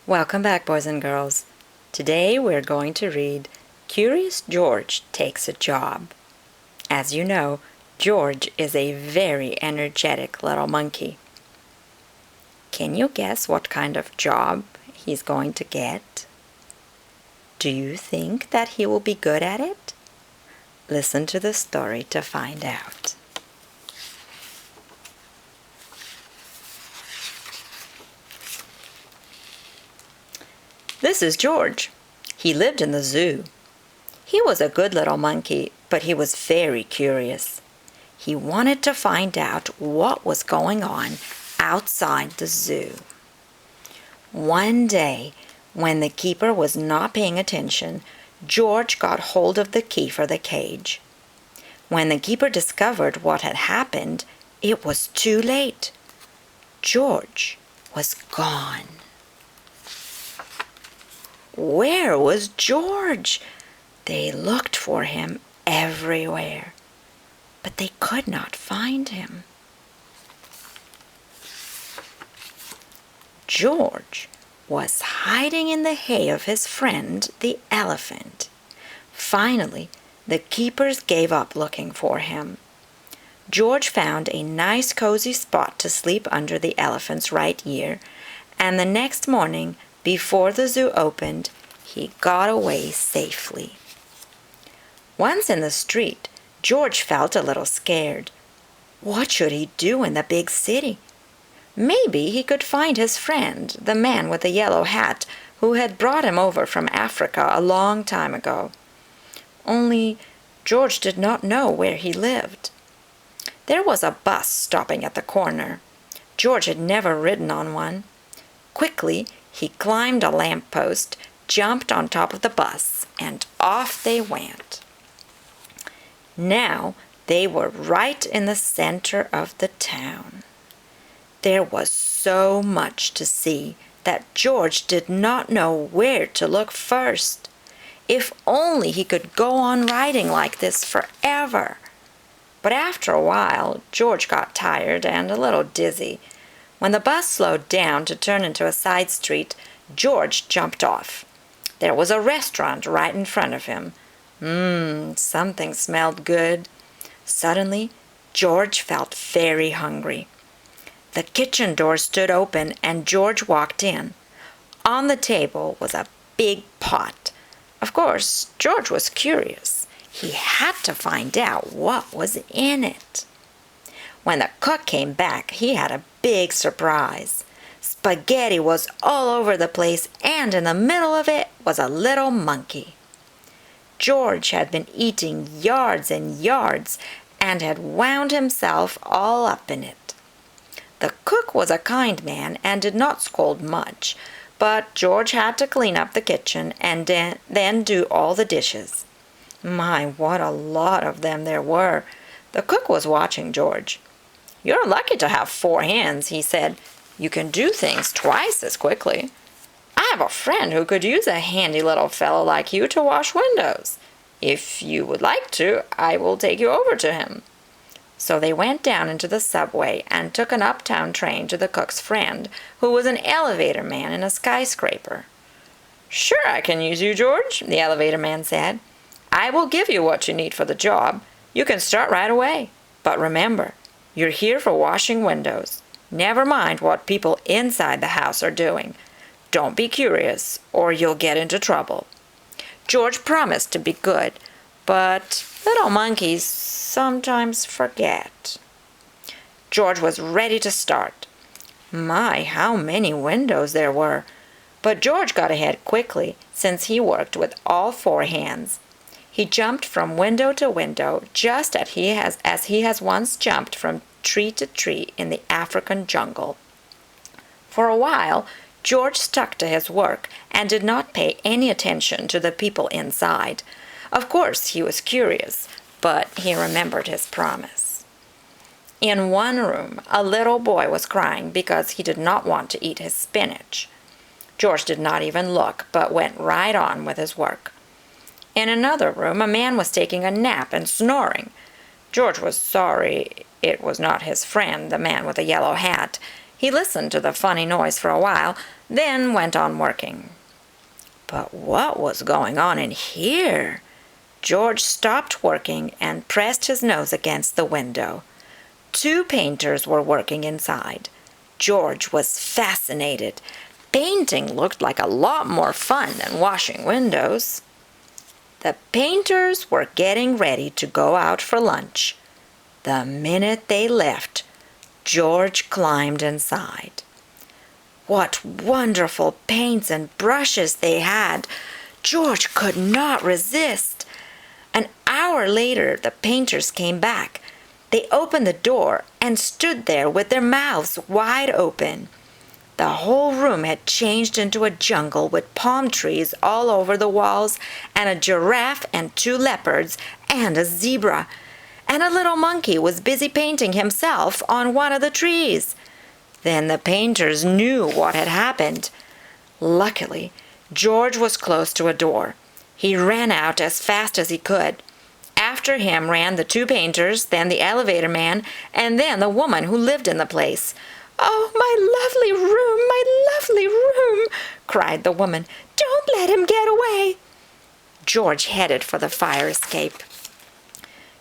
Welcome back, boys and girls. Today we're going to read Curious George Takes a Job. As you know, George is a very energetic little monkey. Can you guess what kind of job he's going to get? Do you think that he will be good at it? Listen to the story to find out. This is George. He lived in the zoo. He was a good little monkey, but he was very curious. He wanted to find out what was going on outside the zoo. One day, when the keeper was not paying attention, George got hold of the key for the cage. When the keeper discovered what had happened, it was too late. George was gone. Where was George? They looked for him everywhere, but they could not find him. George was hiding in the hay of his friend, the elephant. Finally, the keepers gave up looking for him. George found a nice cozy spot to sleep under the elephant's right ear, and the next morning, before the zoo opened, he got away safely. Once in the street, George felt a little scared. What should he do in the big city? Maybe he could find his friend, the man with the yellow hat, who had brought him over from Africa a long time ago. Only George did not know where he lived. There was a bus stopping at the corner. George had never ridden on one. Quickly, he climbed a lamp-post, jumped on top of the bus, and off they went. Now they were right in the center of the town. There was so much to see that George did not know where to look first. If only he could go on riding like this forever. But after a while, George got tired and a little dizzy. When the bus slowed down to turn into a side street, George jumped off. There was a restaurant right in front of him. Something smelled good. Suddenly, George felt very hungry. The kitchen door stood open and George walked in. On the table was a big pot. Of course, George was curious. He had to find out what was in it. When the cook came back, he had a big surprise. Spaghetti was all over the place, and in the middle of it was a little monkey. George had been eating yards and yards, and had wound himself all up in it. The cook was a kind man and did not scold much, but George had to clean up the kitchen and then do all the dishes. My, what a lot of them there were! The cook was watching George. "You're lucky to have 4 hands," he said. "You can do things twice as quickly. I have a friend who could use a handy little fellow like you to wash windows. If you would like to, I will take you over to him." So they went down into the subway and took an uptown train to the cook's friend, who was an elevator man in a skyscraper. "Sure, I can use you, George," the elevator man said. "I will give you what you need for the job. You can start right away. But remember, you're here for washing windows. Never mind what people inside the house are doing. Don't be curious, or you'll get into trouble." George promised to be good, but little monkeys sometimes forget. George was ready to start. My, how many windows there were! But George got ahead quickly, since he worked with all 4 hands. He jumped from window to window, just as he has once jumped from tree to tree in the African jungle. For a while, George stuck to his work and did not pay any attention to the people inside. Of course, he was curious, but he remembered his promise. In one room, a little boy was crying because he did not want to eat his spinach. George did not even look, but went right on with his work. In another room, a man was taking a nap and snoring. George was sorry it was not his friend, the man with the yellow hat. He listened to the funny noise for a while, then went on working. But what was going on in here? George stopped working and pressed his nose against the window. 2 painters were working inside. George was fascinated. Painting looked like a lot more fun than washing windows. The painters were getting ready to go out for lunch. The minute they left, George climbed inside. What wonderful paints and brushes they had! George could not resist. An hour later, the painters came back. They opened the door and stood there with their mouths wide open. The whole room had changed into a jungle with palm trees all over the walls, and a giraffe and 2 leopards and a zebra. And a little monkey was busy painting himself on one of the trees. Then the painters knew what had happened. Luckily, George was close to a door. He ran out as fast as he could. After him ran the 2 painters, then the elevator man, and then the woman who lived in the place. "Oh, my lovely room," cried the woman. "Don't let him get away." George headed for the fire escape.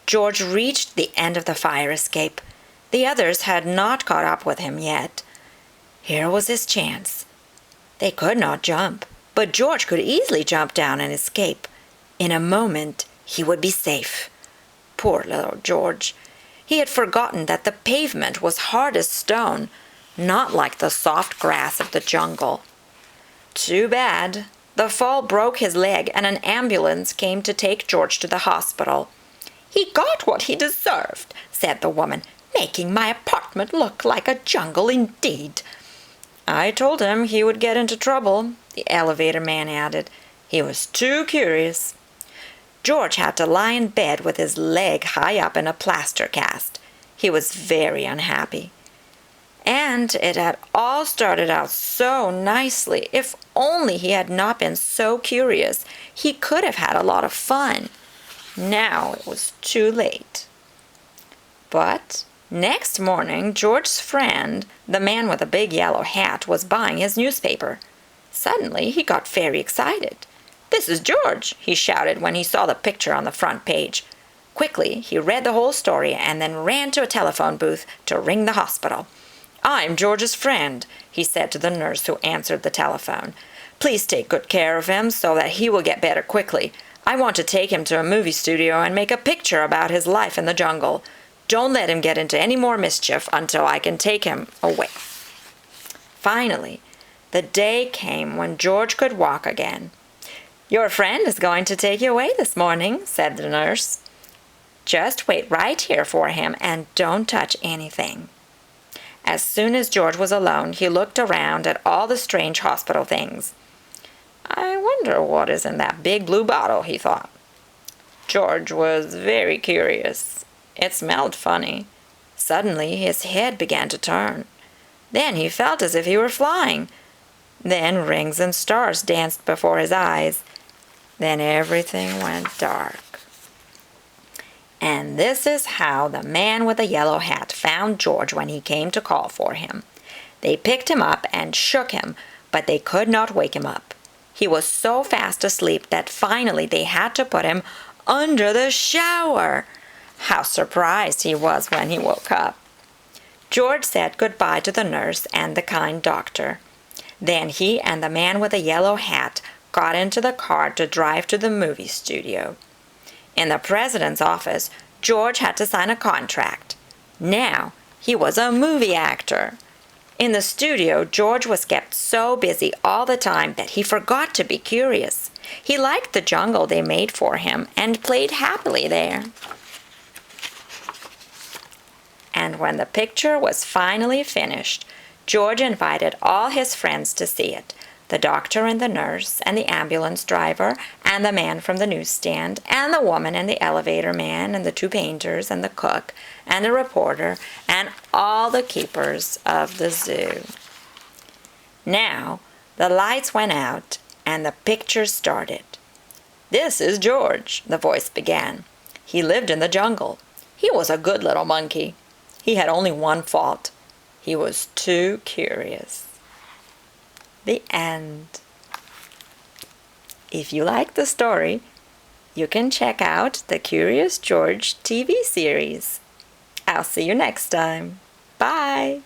George reached the end of the fire escape. The others had not caught up with him yet. Here was his chance. They could not jump, but George could easily jump down and escape. In a moment, he would be safe. Poor little George. He had forgotten that the pavement was hard as stone, not like the soft grass of the jungle. Too bad. The fall broke his leg, and an ambulance came to take George to the hospital. "He got what he deserved," said the woman, "making my apartment look like a jungle indeed." "I told him he would get into trouble," the elevator man added. "He was too curious." George had to lie in bed with his leg high up in a plaster cast. He was very unhappy. And it had all started out so nicely. If only he had not been so curious, he could have had a lot of fun. Now it was too late. But next morning, George's friend, the man with a big yellow hat, was buying his newspaper. Suddenly, he got very excited. "This is George," he shouted when he saw the picture on the front page. Quickly, he read the whole story and then ran to a telephone booth to ring the hospital. "I'm George's friend," he said to the nurse who answered the telephone. "Please take good care of him so that he will get better quickly. I want to take him to a movie studio and make a picture about his life in the jungle. Don't let him get into any more mischief until I can take him away." Finally, the day came when George could walk again. "Your friend is going to take you away this morning," said the nurse. "Just wait right here for him and don't touch anything." As soon as George was alone, he looked around at all the strange hospital things. "I wonder what is in that big blue bottle," he thought. George was very curious. It smelled funny. Suddenly his head began to turn. Then he felt as if he were flying. Then rings and stars danced before his eyes. Then everything went dark. And this is how the man with the yellow hat found George when he came to call for him. They picked him up and shook him, but they could not wake him up. He was so fast asleep that finally they had to put him under the shower. How surprised he was when he woke up. George said goodbye to the nurse and the kind doctor. Then he and the man with the yellow hat got into the car to drive to the movie studio. In the president's office, George had to sign a contract. Now he was a movie actor. In the studio, George was kept so busy all the time that he forgot to be curious. He liked the jungle they made for him and played happily there. And when the picture was finally finished, George invited all his friends to see it. The doctor and the nurse and the ambulance driver and the man from the newsstand and the woman and the elevator man and the 2 painters and the cook and the reporter and all the keepers of the zoo. Now the lights went out and the picture started. "This is George," the voice began. "He lived in the jungle. He was a good little monkey. He had only one fault. He was too curious. The end. If you like the story, you can check out the Curious George TV series. I'll see you next time. Bye!